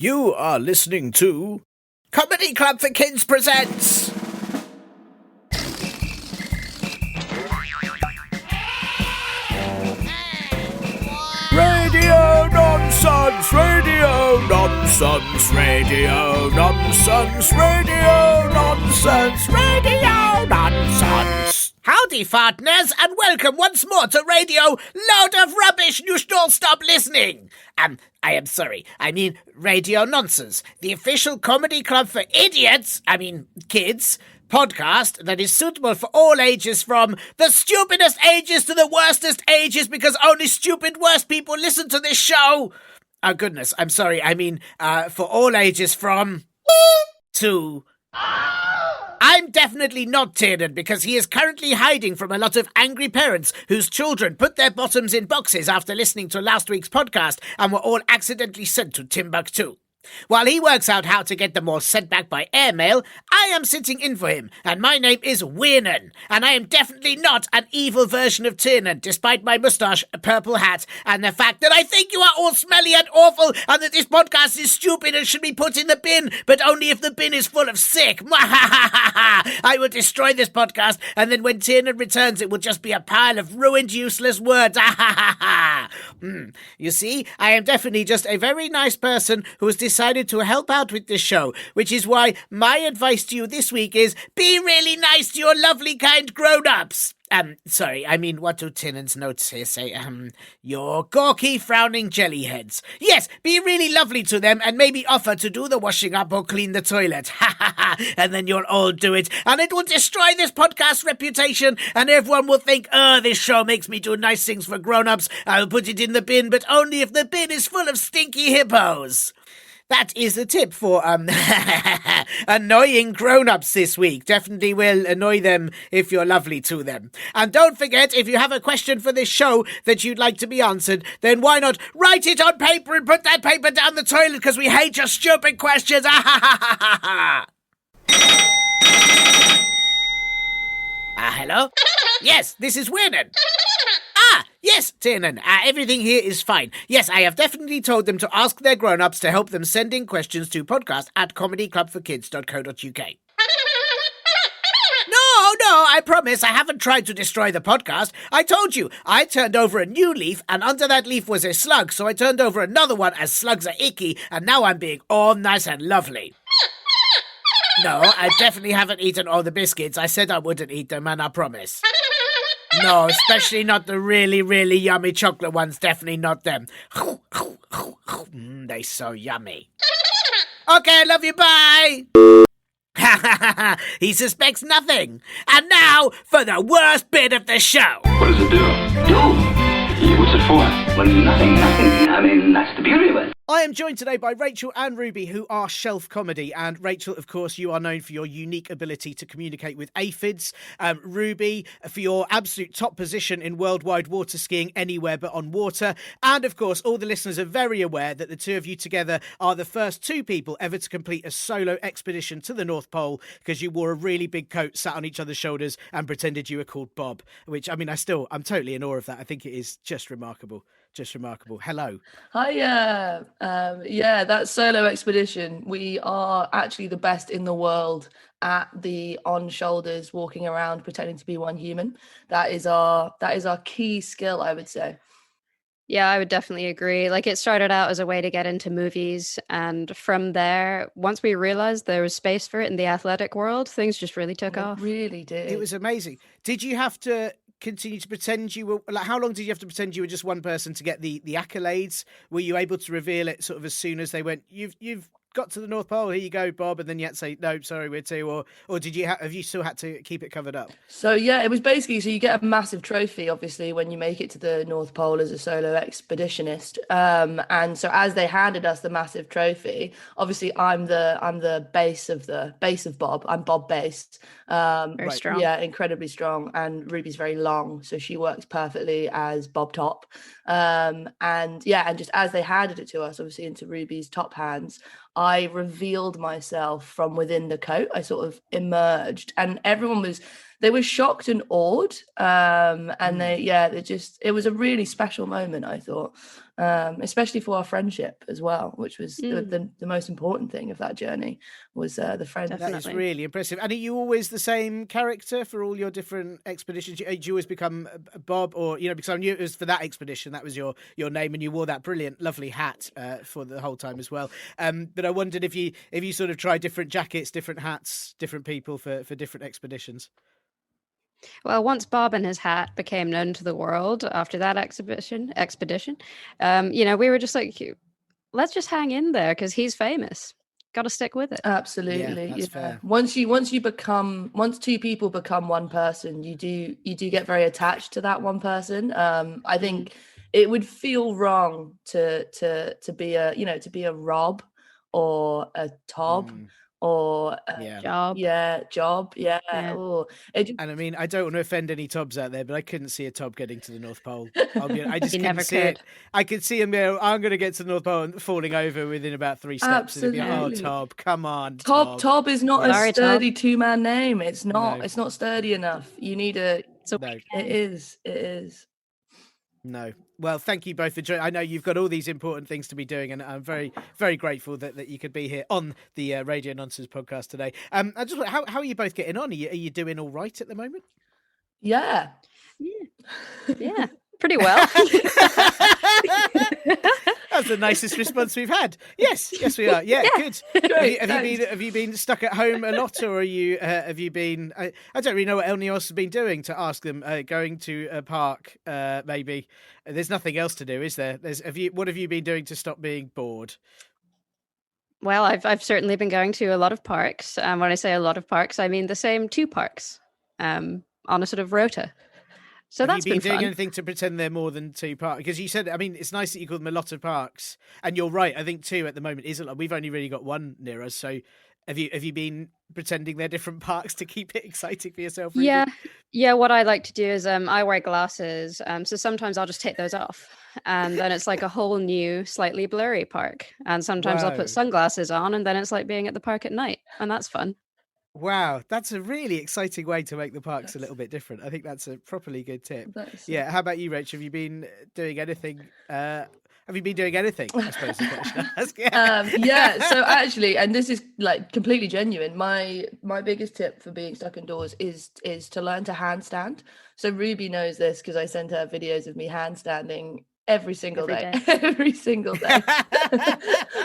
You are listening to Comedy Club for Kids presents Radio Nonsense, Radio Nonsense, Radio Nonsense, Radio Nonsense, Radio Nonsense. Howdy, partners, and welcome once more to Radio Load of Rubbish. You should all stop listening. I am sorry. I mean Radio Nonsense, the official comedy club for kids, podcast that is suitable for all ages, from the stupidest ages to the worstest ages, because only stupid worst people listen to this show. Oh, goodness, I'm sorry. I mean, for all ages from to... I'm definitely not Tiernan, because he is currently hiding from a lot of angry parents whose children put their bottoms in boxes after listening to last week's podcast and were all accidentally sent to Timbuktu. While he works out how to get them all sent back by airmail, I am sitting in for him, and my name is Wiernan, and I am definitely not an evil version of Tiernan, despite my moustache, purple hat, and the fact that I think you are all smelly and awful, and that this podcast is stupid and should be put in the bin, but only if the bin is full of sick. I will destroy this podcast, and then when Tiernan returns, it will just be a pile of ruined, useless words. You see, I am definitely just a very nice person who has decided to help out with this show, which is why my advice to you this week is be really nice to your lovely, kind grown-ups. What do Tiernan's notes here say? Your gawky, frowning jellyheads. Yes, be really lovely to them and maybe offer to do the washing up or clean the toilet. And then you'll all do it, and it will destroy this podcast's reputation, and everyone will think, this show makes me do nice things for grown-ups. I'll put it in the bin, but only if the bin is full of stinky hippos. That is the tip for annoying grown-ups this week. Definitely will annoy them if you're lovely to them. And don't forget, if you have a question for this show that you'd like to be answered, then why not write it on paper and put that paper down the toilet, because we hate your stupid questions. Hello? Yes, this is Wiernan. Yes, Tiernan, everything here is fine. Yes, I have definitely told them to ask their grown-ups to help them send in questions to podcast@comedyclubforkids.co.uk. No, I promise I haven't tried to destroy the podcast. I told you, I turned over a new leaf, and under that leaf was a slug, so I turned over another one as slugs are icky, and now I'm being all nice and lovely. No, I definitely haven't eaten all the biscuits. I said I wouldn't eat them, and I promise. No, especially not the really, really yummy chocolate ones. Definitely not them. They're so yummy. Okay, I love you, bye. He suspects nothing. And now for the worst bit of the show. What does it do? What's it for? Well, nothing. I mean, that's the beauty of it. I am joined today by Rachel and Ruby, who are Shelf Comedy. And Rachel, of course, you are known for your unique ability to communicate with aphids. Ruby, for your absolute top position in worldwide water skiing anywhere but on water. And, of course, all the listeners are very aware that the two of you together are the first two people ever to complete a solo expedition to the North Pole, because you wore a really big coat, sat on each other's shoulders and pretended you were called Bob, which, I mean, I'm totally in awe of that. I think it is just remarkable. Hello. Hi, that solo expedition, we are actually the best in the world at the on shoulders, walking around pretending to be one human. That is our key skill, I would say. Yeah, I would definitely agree. Like, it started out as a way to get into movies, and from there, once we realized there was space for it in the athletic world, things just really took off. It really did. It was amazing. Did you have to continue to pretend you were, like, how long did you have to pretend you were just one person to get the accolades? Were you able to reveal it sort of as soon as they went, you've got to the North Pole, here you go, Bob, and then you had to say, no, sorry, we're two, or did you have you still had to keep it covered up? So yeah, it was basically, so you get a massive trophy, obviously, when you make it to the North Pole as a solo expeditionist. And so as they handed us the massive trophy, obviously I'm the base of Bob. I'm Bob based. Very strong. Yeah, incredibly strong. And Ruby's very long, so she works perfectly as Bob Top. And just as they handed it to us, obviously into Ruby's top hands, I revealed myself from within the coat. I sort of emerged, and everyone was shocked and awed. It was a really special moment, I thought. especially for our friendship as well, which was the most important thing of that journey was the friends. Definitely. That is really impressive. And are you always the same character for all your different expeditions? Do you always become Bob, or because I knew it was for that expedition that was your name, and you wore that brilliant, lovely hat for the whole time as well. But I wondered if you sort of try different jackets, different hats, different people for different expeditions. Well, once Bob and his hat became known to the world after that expedition, we were just like, let's just hang in there because he's famous. Got to stick with it. Absolutely. Yeah, that's fair. Once two people become one person, you do get very attached to that one person. I think it would feel wrong to be a Rob or a Tob. Or Job. Job. Yeah. Yeah. And I mean, I don't want to offend any Tobs out there, but I couldn't see a Tob getting to the North Pole. I just couldn't see it. I could see him go, I'm going to get to the North Pole, and falling over within about 3 steps. Absolutely. And it'd be, Tob, come on, Tob is not a sturdy Tob. 2-man name. It's not. No. It's not sturdy enough. You need a. No. It is. No. Well, thank you both for joining. I know you've got all these important things to be doing, and I'm very, very grateful that you could be here on the Radio Nonsense podcast today. I just how are you both getting on? Are you doing all right at the moment? Yeah. Yeah. Pretty well. That's the nicest response we've had. Yes, we are. Yeah. Good. Great, have you been stuck at home a lot, or are you have you been? I don't really know what anyone else has been doing. To ask them, going to a park, maybe. There's nothing else to do, is there? What have you been doing to stop being bored? Well, I've certainly been going to a lot of parks. When I say a lot of parks, I mean the same 2 parks on a sort of rota. So have that's you been doing fun. anything to pretend they're more than 2 parks? Because you said, I mean, it's nice that you call them a lot of parks, and you're right. I think 2 at the moment is a lot. We've only really got 1 near us. So have you been pretending they're different parks to keep it exciting for yourself? Ruby? Yeah. What I like to do is I wear glasses, so sometimes I'll just take those off, and then it's like a whole new, slightly blurry park. And sometimes I'll put sunglasses on, and then it's like being at the park at night, and that's fun. Wow, that's a really exciting way to make the parks a little bit different. I think that's a properly good tip. Yeah, how about you, Rach? Have you been doing anything? I suppose is what I should ask. Yeah. So actually, and this is like completely genuine. My biggest tip for being stuck indoors is to learn to handstand. So Ruby knows this because I send her videos of me handstanding every single day. Every single day,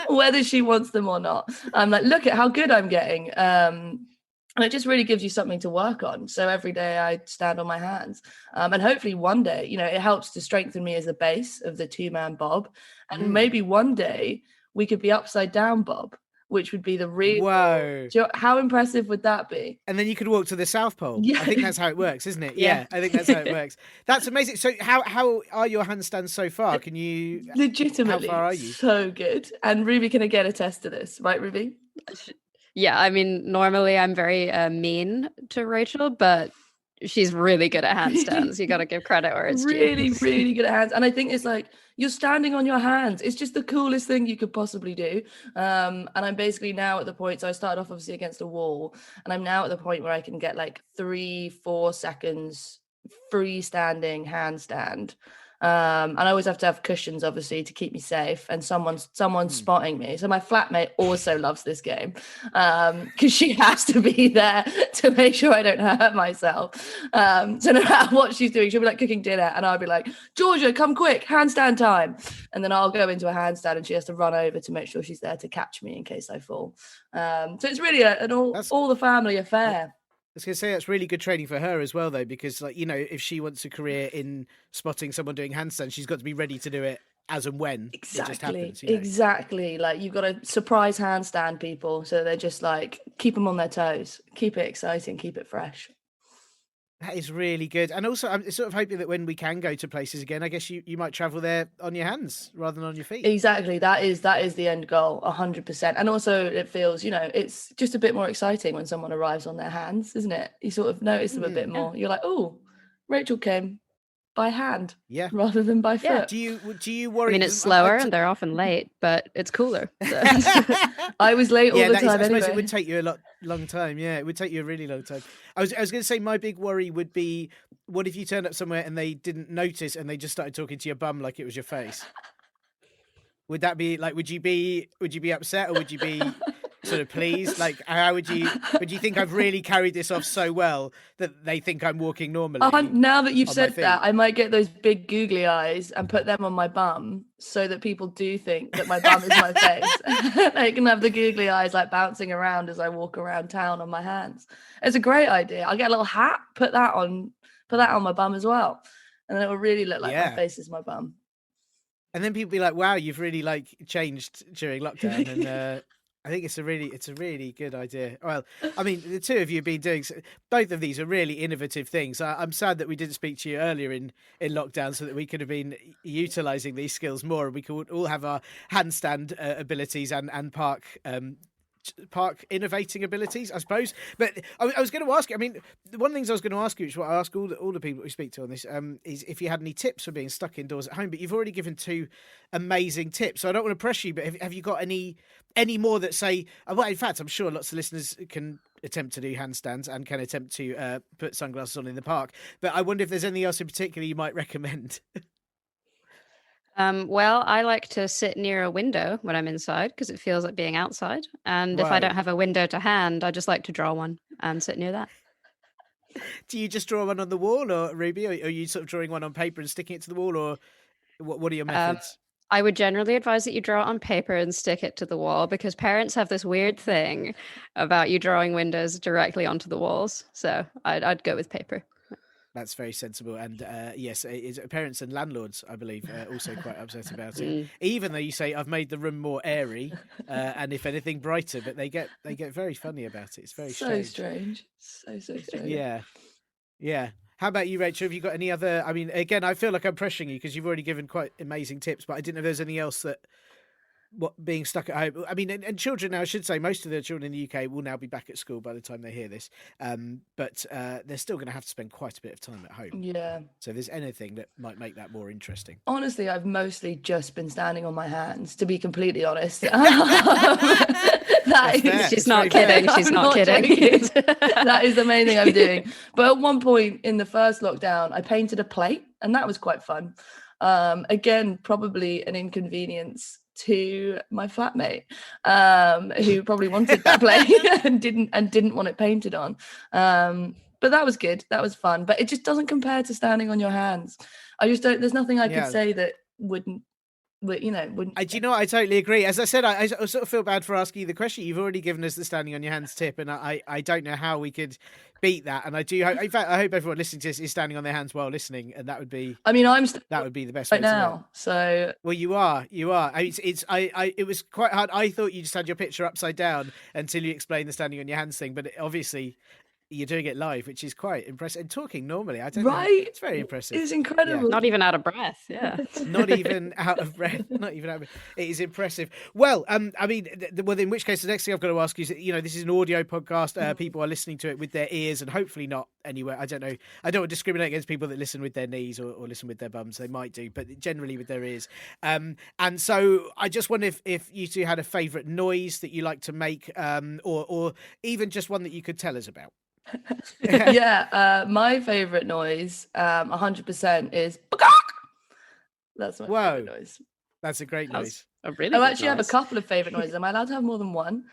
whether she wants them or not. I'm like, look at how good I'm getting. And it just really gives you something to work on. So every day I stand on my hands. And hopefully one day, it helps to strengthen me as a base of the 2-man Bob. And maybe one day we could be upside down Bob, which would be the real. Whoa. How impressive would that be? And then you could walk to the South Pole. Yeah. I think that's how it works, isn't it? Yeah, I think that's how it works. That's amazing. So how are your handstands so far? Can you... Legitimately, how far are you? So good. And Ruby can again attest to this. Right, Ruby? Yeah, I mean, normally I'm very mean to Rachel, but she's really good at handstands. You got to give credit where it's really, due. really good at hands. And I think it's like you're standing on your hands. It's just the coolest thing you could possibly do. And I'm basically now at the point, so I started off obviously against a wall, and I'm now at the point where I can get like 3-4 seconds freestanding handstand. And I always have to have cushions, obviously, to keep me safe, and someone's spotting me. So my flatmate also loves this game because she has to be there to make sure I don't hurt myself. So no matter what she's doing, she'll be like cooking dinner, and I'll be like, Georgia, come quick, handstand time. And then I'll go into a handstand, and she has to run over to make sure she's there to catch me in case I fall. So it's really an all the family affair. I was going to say that's really good training for her as well, though, because if she wants a career in spotting someone doing handstands, she's got to be ready to do it as and when it just happens. Exactly. Like you've got to surprise handstand people, so they're just like keep them on their toes, keep it exciting, keep it fresh. That is really good. And also, I'm sort of hoping that when we can go to places again, I guess you might travel there on your hands rather than on your feet. Exactly. That is the end goal, 100%. And also it feels, it's just a bit more exciting when someone arrives on their hands, isn't it? You sort of notice them a bit more. You're like, oh, Rachel came by hand rather than by foot. Do you worry? I mean, it's slower and they're often late, but it's cooler. So. I was late all the time I suppose anyway. it would take you a long time. Yeah, it would take you a really long time. I was going to say my big worry would be, what if you turned up somewhere and they didn't notice and they just started talking to your bum like it was your face? Would that be like? Would you be upset, or would you be sort of pleased? Like, how would you think I've really carried this off so well that they think I'm walking normally? Now that you've on my said that, I might get those big googly eyes and put them on my bum so that people do think that my bum is my face. They can have the googly eyes like bouncing around as I walk around town on my hands. It's a great idea. I'll get a little hat, put that on my bum as well, and then it will really look like my face is my bum. And then people be like, "Wow, you've really like changed during lockdown." And I think it's a really good idea. Well, I mean, the two of you have been doing both of these are really innovative things. I'm sad that we didn't speak to you earlier in lockdown, so that we could have been utilising these skills more, and we could all have our handstand abilities and park innovating abilities, I suppose. But I was going to ask you, I mean, one of the things I was going to ask you, which is what I ask all the people we speak to on this, is if you had any tips for being stuck indoors at home. But you've already given two amazing tips, so I don't want to press you, but have you got any more that say, well, in fact, I'm sure lots of listeners can attempt to do handstands and can attempt to put sunglasses on in the park, but I wonder if there's anything else in particular you might recommend. Well, I like to sit near a window when I'm inside because it feels like being outside. And if I don't have a window to hand, I just like to draw one and sit near that. Do you just draw one on the wall, or Ruby, or are you sort of drawing one on paper and sticking it to the wall, or what are your methods? I would generally advise that you draw it on paper and stick it to the wall, because parents have this weird thing about you drawing windows directly onto the walls. So I'd go with paper. That's very sensible. And yes, parents and landlords, I believe, are also quite upset about it. Even though you say, I've made the room more airy and if anything brighter, but they get very funny about it. It's very strange. So strange. Yeah. How about you, Rachel? Have you got any other? I mean, again, I feel like I'm pressuring you because you've already given quite amazing tips, but I didn't know if there's anything else that being stuck at home. I mean, and children now, I should say, most of the children in the UK will now be back at school by the time they hear this. But they're still going to have to spend quite a bit of time at home. Yeah. So if there's anything that might make that more interesting. Honestly, I've mostly just been standing on my hands, to be completely honest. She's not kidding. She's not kidding. That is the main thing I'm doing. But at one point in the first lockdown, I painted a plate, and that was quite fun. Again, probably an inconvenience to my flatmate, who probably wanted that plate and didn't want it painted on. But that was good. That was fun. But it just doesn't compare to standing on your hands. I just don't. There's nothing I could say that wouldn't. Do you know what? I totally agree. As I said, I sort of feel bad for asking you the question. You've already given us the standing on your hands tip, and I don't know how we could beat that. And I do. In fact, I hope everyone listening to this is standing on their hands while listening, and that would be. I mean, that would be the best right way now. To So well, you are. It was quite hard. I thought you just had your picture upside down until you explained the standing on your hands thing, but obviously. You're doing it live, which is quite impressive. And talking normally, I don't know. It's very impressive. It's incredible. Yeah. Not even out of breath. Yeah. Not even out of breath. Not even out of breath. It is impressive. Well, I mean, in which case, the next thing I've got to ask you is, this is an audio podcast. People are listening to it with their ears and hopefully not anywhere. I don't know. I don't want to discriminate against people that listen with their knees or listen with their bums. They might do, but generally with their ears. And so I just wonder if you two had a favourite noise that you like to make, or even just one that you could tell us about. My favorite noise 100% is that's my favorite noise. That's a great noise. I actually have a couple of favorite noises. Am I allowed to have more than one?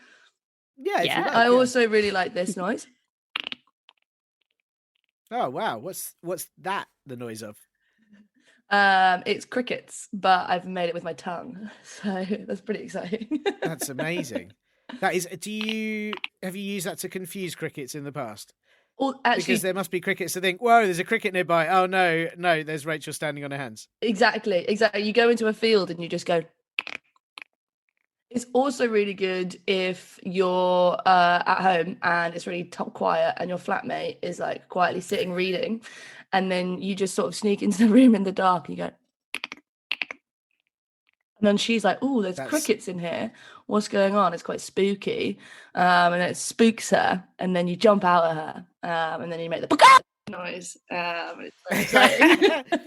Yeah. I also really like this noise. Oh wow, what's that the noise of? It's crickets, but I've made it with my tongue, so that's pretty exciting. That's amazing. That is. Have you used that to confuse crickets in the past? Well, actually, because there must be crickets to think, whoa, there's a cricket nearby. Oh no, there's Rachel standing on her hands. Exactly. You go into a field and you just go. It's also really good if you're at home and it's really quiet and your flatmate is like quietly sitting reading, and then you just sort of sneak into the room in the dark and you go. And then she's like, "Oh, there's crickets in here. What's going on?" It's quite spooky, and it spooks her. And then you jump out at her, and then you make the noise. It's very exciting.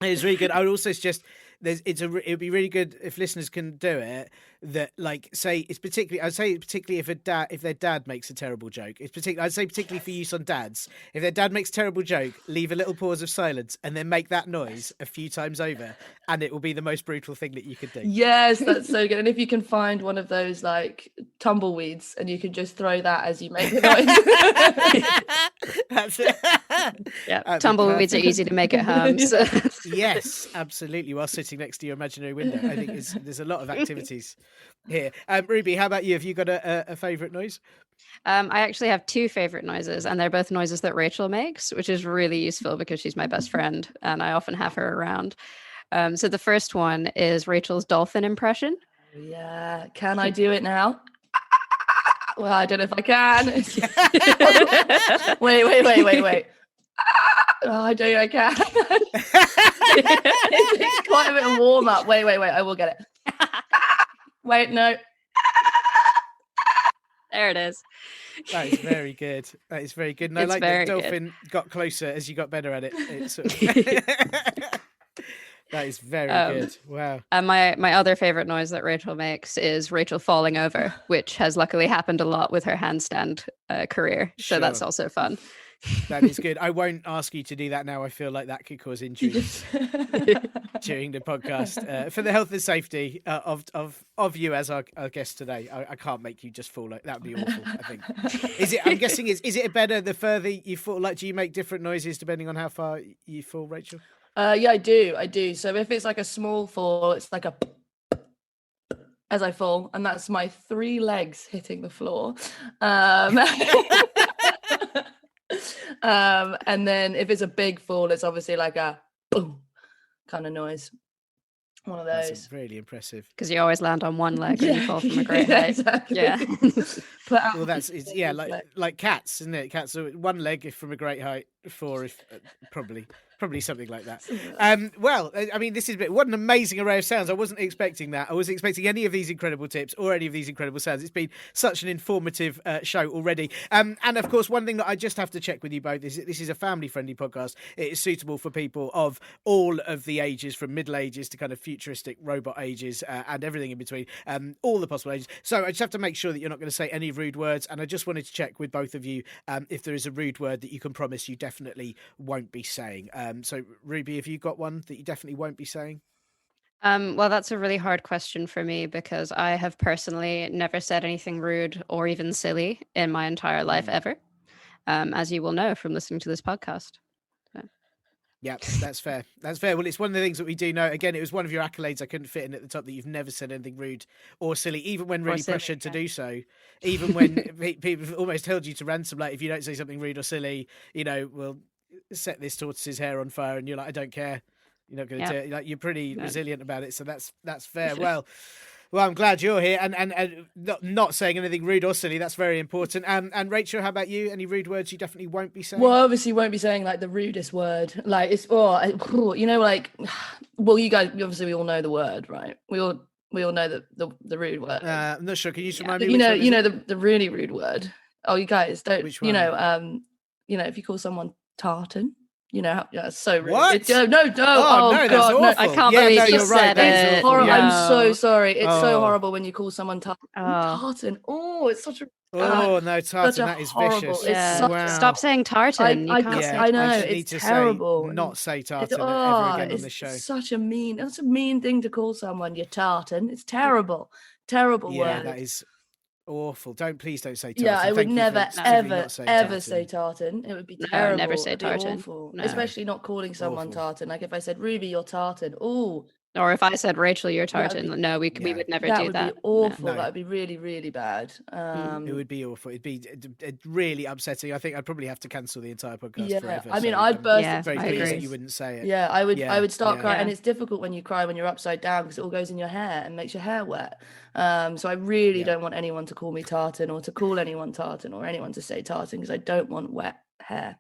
It's really good. I would also suggest it would be really good if listeners can do it. That I'd say particularly if their dad makes a terrible joke. I'd say particularly for use on dads. If their dad makes a terrible joke, leave a little pause of silence and then make that noise a few times over, and it will be the most brutal thing that you could do. Yes, that's so good. And if you can find one of those like tumbleweeds and you can just throw that as you make the noise. That's it. Yeah, tumbleweeds are easy to make at home. So. Yes, absolutely. While sitting next to your imaginary window, I think there's a lot of activities here. Ruby, how about you? Have you got a favourite noise? I actually have two favorite noises, and they're both noises that Rachel makes, which is really useful because she's my best friend and I often have her around. So the first one is Rachel's dolphin impression. Yeah, can I do it now? Well, I don't know if I can. Wait. Oh, I don't think I can. It's quite a bit of warm up. Wait, I will get it. Wait, no. There it is. That is very good. That is very good. And I like that dolphin got closer as you got better at it. It's sort of... That is very good. Wow. And my other favorite noise that Rachel makes is Rachel falling over, which has luckily happened a lot with her handstand career. So that's also fun. That is good. I won't ask you to do that now. I feel like that could cause injuries during the podcast. For the health and safety of you as our guest today, I can't make you just fall. Like that would be awful. I think. I'm guessing is it better the further you fall? Like, do you make different noises depending on how far you fall, Rachel? Yeah, I do. So if it's like a small fall, it's like a as I fall, and that's my 3 legs hitting the floor. And then if it's a big fall, it's obviously like a boom kind of noise. One of those. That's really impressive. Because you always land on one leg when you fall from a great height. Exactly. Yeah. Well, like cats, isn't it? Cats are 1 leg from a great height, 4 if probably something like that. Well, I mean, what an amazing array of sounds. I wasn't expecting that. I wasn't expecting any of these incredible tips or any of these incredible sounds. It's been such an informative show already. And of course, one thing that I just have to check with you both is that this is a family-friendly podcast. It is suitable for people of all of the ages, from middle ages to kind of futuristic robot ages and everything in between, all the possible ages. So I just have to make sure that you're not going to say any rude words. And I just wanted to check with both of you if there is a rude word that you can promise you definitely won't be saying. So, Ruby, have you got one that you definitely won't be saying? Well, that's a really hard question for me because I have personally never said anything rude or even silly in my entire life ever, as you will know from listening to this podcast. So. Yeah, that's fair. That's fair. Well, it's one of the things that we do know. Again, it was one of your accolades I couldn't fit in at the top, that you've never said anything rude or silly, even when really pressured to do so. Even when people almost held you to ransom, like if you don't say something rude or silly, we'll set this tortoise's hair on fire, and you're like, I don't care. You're not going to do it. Like, you're pretty resilient about it, so that's fair. Well, I'm glad you're here, and not saying anything rude or silly. That's very important. And Rachel, how about you? Any rude words you definitely won't be saying? Well, obviously, won't be saying like the rudest word. Like it's you guys obviously we all know the word, right? We all know the rude word. I'm not sure. Can you just remind me? The really rude word. Oh, you guys don't. Which one? If you call someone tartan, it's so rude. What? No, don't. Oh, no, that's awful. I can't believe you said it. Horrible. No. I'm so sorry. It's so horrible when you call someone tartan. Oh. Oh, it's such a. Oh no, tartan! That is vicious. Yeah. Wow. Stop saying tartan. I know. I It's terrible. Not say tartan ever again on this show. It's such a mean thing to call someone. You're tartan. It's terrible. Terrible word. Yeah, that is awful. Please don't say tartan. Yeah, I would never, ever say tartan. tartan. It would be terrible. Never say tartan. Awful. No. Especially not calling someone tartan. Like if I said, Ruby, you're tartan. Oh. Or if I said, Rachel, you're tartan. We would never do that. That would be awful. No. That would be really, really bad. It would be awful. It'd be really upsetting. I think I'd probably have to cancel the entire podcast forever. I mean, I'd burst. Yeah, very I pleased agree. that you wouldn't say it. Yeah, I would start crying, Yeah. and it's difficult when you cry when you're upside down because it all goes in your hair and makes your hair wet. So I really don't want anyone to call me tartan or to call anyone tartan or anyone to say tartan because I don't want wet hair.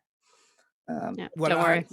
Don't worry.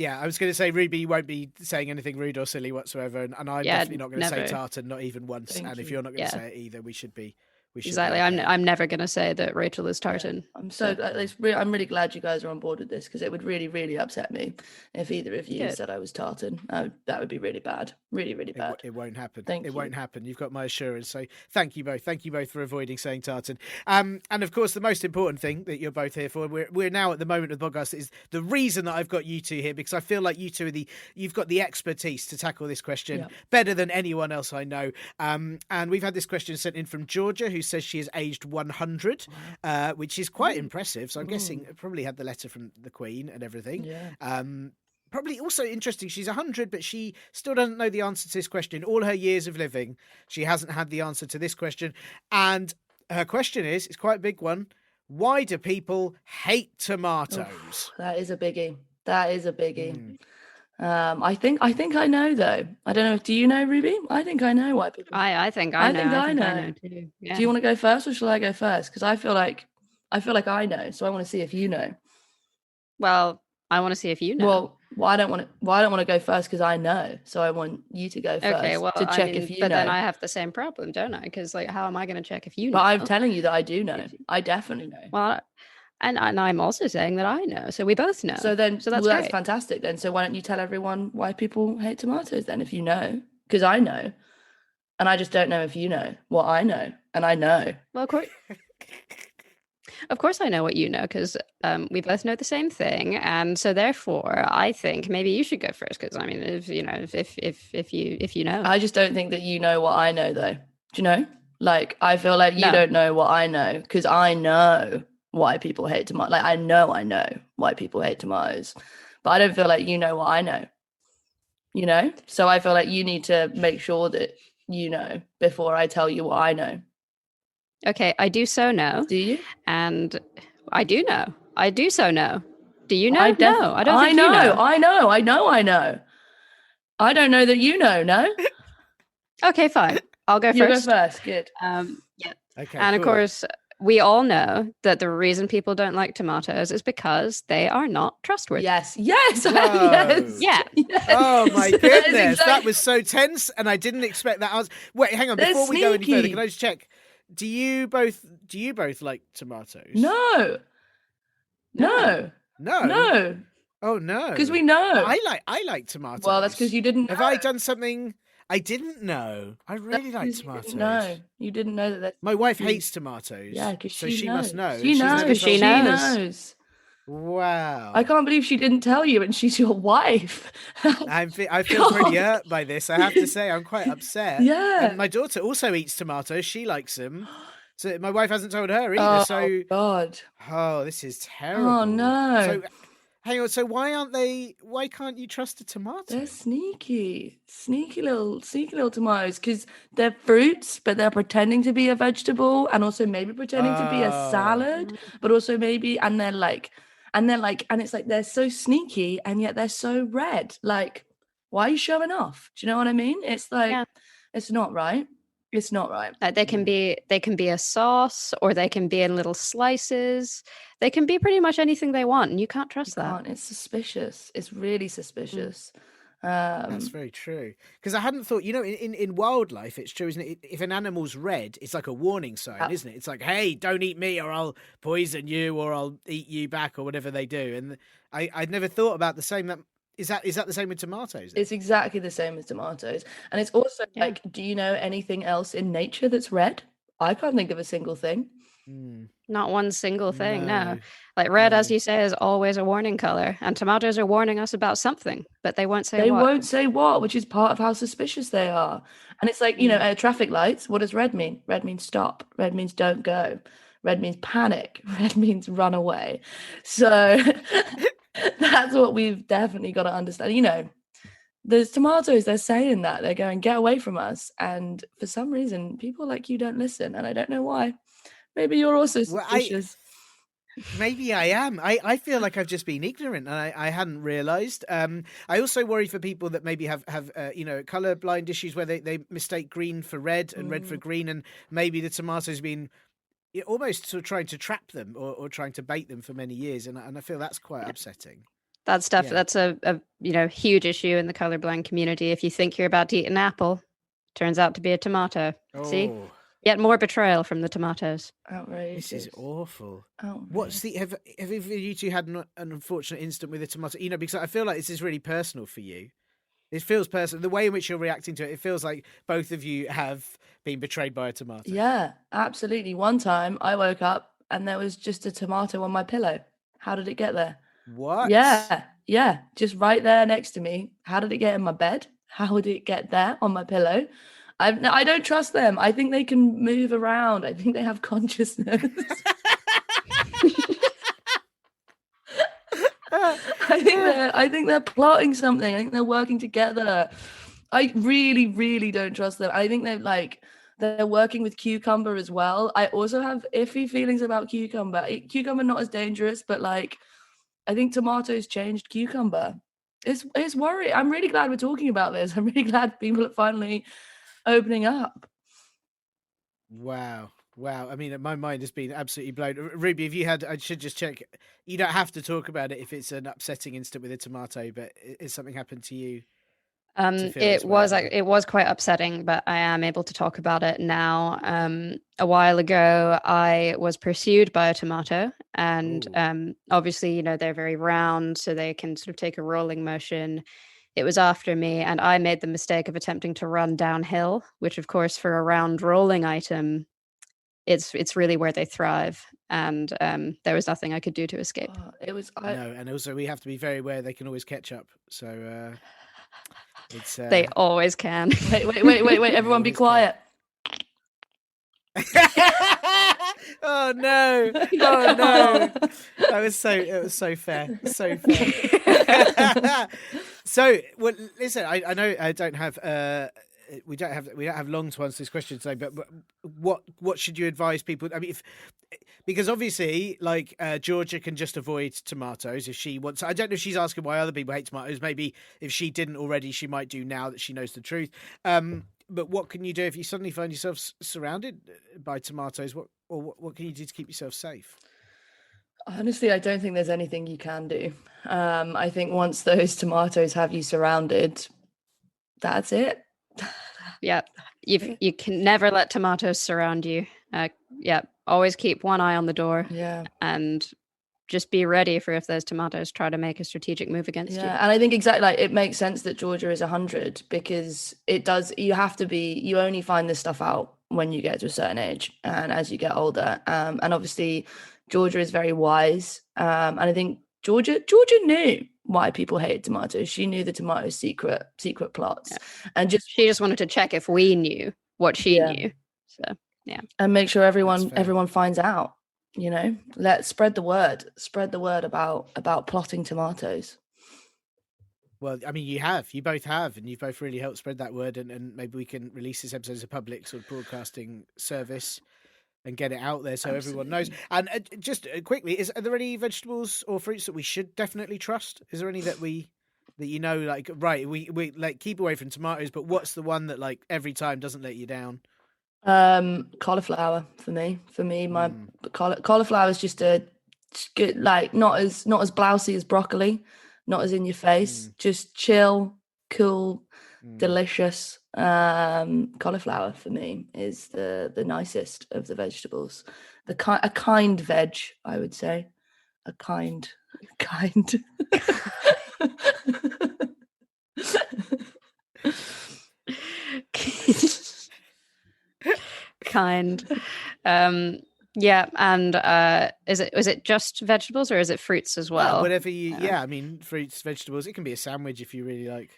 I was going to say, Ruby, you won't be saying anything rude or silly whatsoever, and I'm definitely not going to say tartan, not even once. Thank and if you. you're not going to say it either, we should be we should. Exactly. I'm never going to say that Rachel is tartan. Yeah. I'm really glad you guys are on board with this, because it would really, really upset me if either of you Good. said I was tartan. That would be really bad. Really, really bad. It won't happen. Thank you. Won't happen. You've got my assurance. So thank you both. Thank you both for avoiding saying tartan. And of course, the most important thing that you're both here for, we're now at the moment of the podcast, is the reason that I've got you two here, because I feel like you two you've got the expertise to tackle this question better than anyone else I know. And we've had this question sent in from Georgia, who says she is aged 100, which is quite impressive. So I'm guessing probably had the letter from the Queen and everything. Yeah. Probably also interesting, she's 100, but she still doesn't know the answer to this question. All her years of living, she hasn't had the answer to this question. And her question is, it's quite a big one, why do people hate tomatoes? That is a biggie. I think I know, though. I don't know. Do you know, Ruby? I think I know why people. I think I know. I know too. Yeah. Do you want to go first, or shall I go first? Because I feel like I know, so I want to see if you know. Well, I want to see if you know. Well, I don't want to go first because I know, so I want you to go first to check if you know. But then I have the same problem, don't I? Because how am I going to check if you know? But I'm telling you that I do know. I definitely know. Well, and I'm also saying that I know, so we both know. So that's great. fantastic then. So why don't you tell everyone why people hate tomatoes then, if you know? Because I know, and I just don't know if you know what I know, and I know. Well, of course I know what you know, because we both know the same thing, and so therefore I think maybe you should go first, because I mean, if you know, I just don't think that you know what I know, though. Do you know? Like, I feel like you don't know what I know, because I know why people hate tomatoes. Like, I know why people hate tomatoes, but I don't feel like you know what I know. You know? So I feel like you need to make sure that you know before I tell you what I know. Okay, I do so know. Do you? And I do know. I do so know. Do you know? No, I don't I think know. you know. I know. I don't know that you know, no? Okay, fine. I'll go first. You go first, good. Yeah. Okay. And of course, we all know that the reason people don't like tomatoes is because they are not trustworthy. Yes. Whoa. Yes. Yeah. Yes. Oh my goodness, exactly. that was so tense, and I didn't expect that answer. Wait, hang on, before we go any further, can I just check? Do you both like tomatoes? No. Oh no. Because we know. I like tomatoes. Well, that's because you didn't know. Have I done something I didn't know? I really like tomatoes. No, you didn't know that. My wife hates tomatoes. Yeah, because she must know. She knows. Because she knows. Wow. I can't believe she didn't tell you, and she's your wife. I feel pretty hurt by this. I have to say, I'm quite upset. Yeah. And my daughter also eats tomatoes. She likes them. So my wife hasn't told her either. Oh, so God. Oh, this is terrible. Oh, no. So hang on. So why can't you trust a tomato? They're sneaky little tomatoes, because they're fruits, but they're pretending to be a vegetable, and also maybe pretending to be a salad, but also maybe, and it's like they're so sneaky, and yet they're so red. Like, why are you showing off? Do you know what I mean? It's like, It's not right. It's not right. They can be a sauce, or they can be in little slices. They can be pretty much anything they want, and you can't trust that. It's suspicious. It's really suspicious. That's very true. Because I hadn't thought, in wildlife, it's true, isn't it? If an animal's red, it's like a warning sign, isn't it? It's like, hey, don't eat me, or I'll poison you, or I'll eat you back, or whatever they do. And I'd never thought about the same. Is that the same with tomatoes then? It's exactly the same as tomatoes. And it's also like, do you know anything else in nature that's red? I can't think of a single thing. Not one single thing, no. Like red, as you say, is always a warning color, and tomatoes are warning us about something, but they won't say what. They won't say what, which is part of how suspicious they are. And it's like, traffic lights, what does red mean? Red means stop. Red means don't go. Red means panic. Red means run away. So that's what we've definitely got to understand. There's tomatoes, they're saying that. They're going, get away from us. And for some reason, people like you don't listen. And I don't know why. Maybe you're also suspicious. Maybe I am. I feel like I've just been ignorant, and I hadn't realised. I also worry for people that maybe have colourblind issues, where they mistake green for red and red for green, and maybe the tomato's been almost sort of trying to trap them or trying to bait them for many years, and I feel that's quite upsetting. That's that's a huge issue in the colorblind community. If you think you're about to eat an apple, turns out to be a tomato. See? Yet more betrayal from the tomatoes. Outrageous. This is awful. Outrageous. What's the have you two had an unfortunate incident with a tomato? You know, because I feel like this is really personal for you. It feels personal. The way in which you're reacting to it, it feels like both of you have been betrayed by a tomato. Yeah, absolutely. One time I woke up and there was just a tomato on my pillow. How did it get there? What? Yeah, just right there next to me. How did it get in my bed? How did it get there on my pillow? I don't trust them. I think they can move around. I think they have consciousness. I think they're plotting something. I think they're working together. I really, really don't trust them. I think they're working with cucumber as well. I also have iffy feelings about cucumber. Cucumber not as dangerous, but like I think tomatoes changed cucumber. It's worrying. I'm really glad we're talking about this. I'm really glad people are finally opening up. Wow. I mean, my mind has been absolutely blown. Ruby, if you had, I should just check. You don't have to talk about it if it's an upsetting incident with a tomato, but is something happened to you? It was quite upsetting, but I am able to talk about it now. A while ago, I was pursued by a tomato, and obviously, you know, they're very round, so they can sort of take a rolling motion. It was after me, and I made the mistake of attempting to run downhill, which, of course, for a round rolling item, it's really where they thrive. And there was nothing I could do to escape. No, and also we have to be very aware they can always catch up. So it's they always can. Wait! Everyone, be quiet. Oh no! It was so fair, so fair. So, well, listen. I know I don't have. We don't have long to answer this question today. But what should you advise people? I mean, because obviously, like Georgia can just avoid tomatoes if she wants. I don't know if she's asking why other people hate tomatoes. Maybe if she didn't already, she might do now that she knows the truth. But what can you do if you suddenly find yourself surrounded by tomatoes? What can you do to keep yourself safe? Honestly, I don't think there's anything you can do. I think once those tomatoes have you surrounded, that's it. Yeah, you can never let tomatoes surround you. Always keep one eye on the door. Yeah, and just be ready for if those tomatoes try to make a strategic move against you. And I think exactly like it makes sense that Georgia is 100 because it does. You have to be. You only find this stuff out when you get to a certain age and as you get older. And obviously, Georgia is very wise. And I think Georgia knew why people hated tomatoes. She knew the tomatoes' secret plots, and she just wanted to check if we knew what she knew. So and make sure everyone finds out. You know, let's spread the word about plotting tomatoes. Well, I mean, you both have, and you've both really helped spread that word, and maybe we can release this episode as a public sort of broadcasting service and get it out there so everyone knows. And just quickly, are there any vegetables or fruits that we should definitely trust? Is there any that we like, right, we like keep away from tomatoes, but what's the one that like every time doesn't let you down? Cauliflower for me. My cauliflower is just a good, like not as blousy as broccoli, not as in your face, just chill, cool, delicious. Cauliflower for me is the nicest of the vegetables. A kind veg, I would say. A kind. Kind. And is it just vegetables or is it fruits as well? Whatever you I mean, fruits, vegetables. It can be a sandwich if you really like.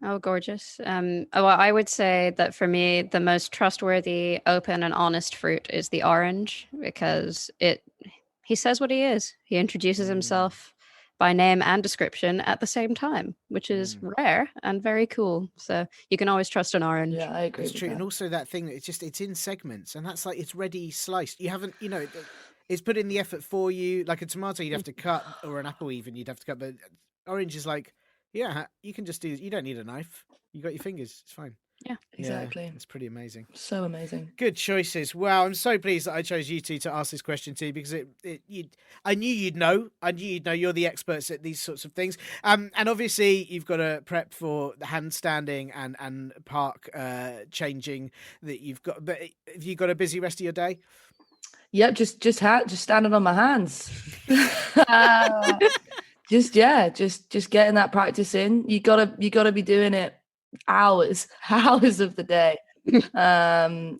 Oh, gorgeous. Well, I would say that for me, the most trustworthy, open and honest fruit is the orange because he says what he is. He introduces himself by name and description at the same time, which is rare and very cool. So you can always trust an orange. Yeah, I agree. That's true. And also that thing that it's in segments, and that's like it's ready sliced. You haven't, it's put in the effort for you. Like a tomato, you'd have to cut, or an apple even, you'd have to cut. But orange is like, you can just do. You don't need a knife. You got your fingers. It's fine. Yeah, exactly. It's pretty amazing. So amazing. Good choices. Wow, I'm so pleased that I chose you two to ask this question to, because I knew you'd know. I knew you'd know. You're the experts at these sorts of things. And obviously you've got to prep for the handstanding and park changing that you've got. But have you got a busy rest of your day? Yep, just standing on my hands. Just getting that practice in. You gotta be doing it hours of the day.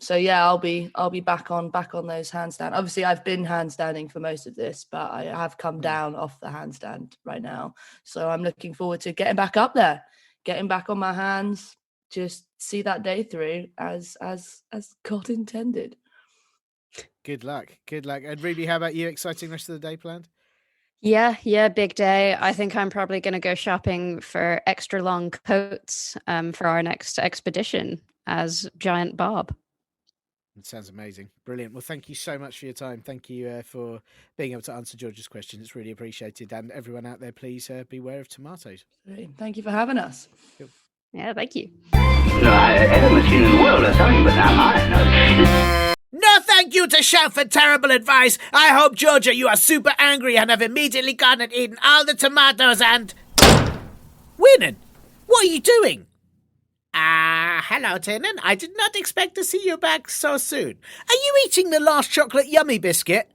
So yeah, I'll be back on those handstand. Obviously I've been handstanding for most of this, but I have come down off the handstand right now, so I'm looking forward to getting back up there, getting back on my hands, just see that day through as God intended. Good luck. And Ruby, how about you? Exciting rest of the day planned? Yeah, big day. I think I'm probably going to go shopping for extra long coats for our next expedition as Giant Bob. It sounds amazing. Brilliant. Well, thank you so much for your time. Thank you for being able to answer George's question. It's really appreciated. And everyone out there, please beware of tomatoes. Thank you for having us. Cool. Yeah, thank you. No, every machine in the world is something, but not mine. No thank you to Chef for terrible advice. I hope, Georgia, you are super angry and have immediately gone and eaten all the tomatoes and... Wiernan, what are you doing? Hello, Tiernan. I did not expect to see you back so soon. Are you eating the last chocolate yummy biscuit?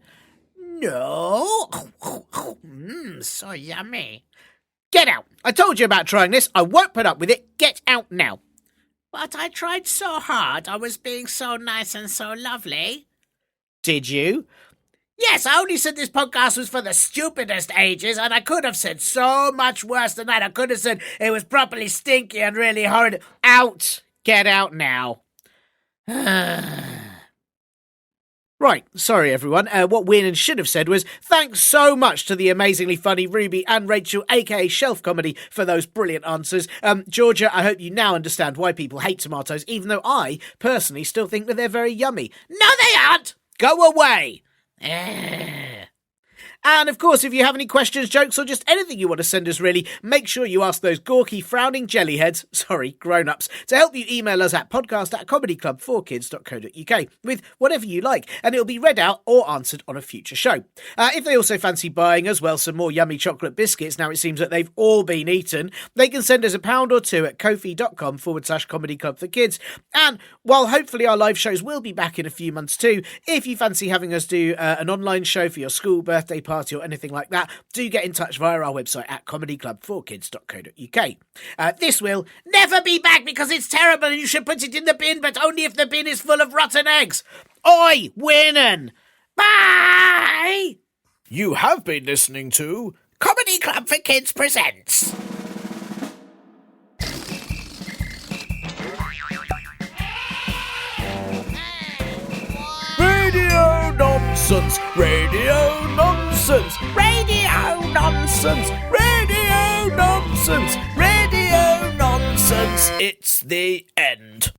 No. So yummy. Get out. I told you about trying this. I won't put up with it. Get out now. But I tried so hard. I was being so nice and so lovely. Did you? Yes, I only said this podcast was for the stupidest ages, and I could have said so much worse than that. I could have said it was properly stinky and really horrid. Out. Get out now. Right, sorry everyone. What Wiernan should have said was, thanks so much to the amazingly funny Ruby and Rachel, aka Shelf Comedy, for those brilliant answers. Georgia, I hope you now understand why people hate tomatoes, even though I, personally, still think that they're very yummy. No, they aren't! Go away! And of course, if you have any questions, jokes, or just anything you want to send us, really, make sure you ask those gawky, frowning jellyheads, grown-ups, to help you email us at podcast@comedyclub4kids.co.uk with whatever you like, and it'll be read out or answered on a future show. If they also fancy buying as well some more yummy chocolate biscuits, now it seems that they've all been eaten, they can send us £1 or £2 at ko-fi.com/comedyclub4kids. And while hopefully our live shows will be back in a few months too, if you fancy having us do an online show for your school, birthday party, or anything like that, do get in touch via our website at comedyclub4kids.co.uk. This will never be back because it's terrible and you should put it in the bin, but only if the bin is full of rotten eggs. Oi, Wiernan! Bye! You have been listening to Comedy Club for Kids presents. Radio nonsense, radio nonsense, radio nonsense, radio nonsense, radio nonsense. It's the end.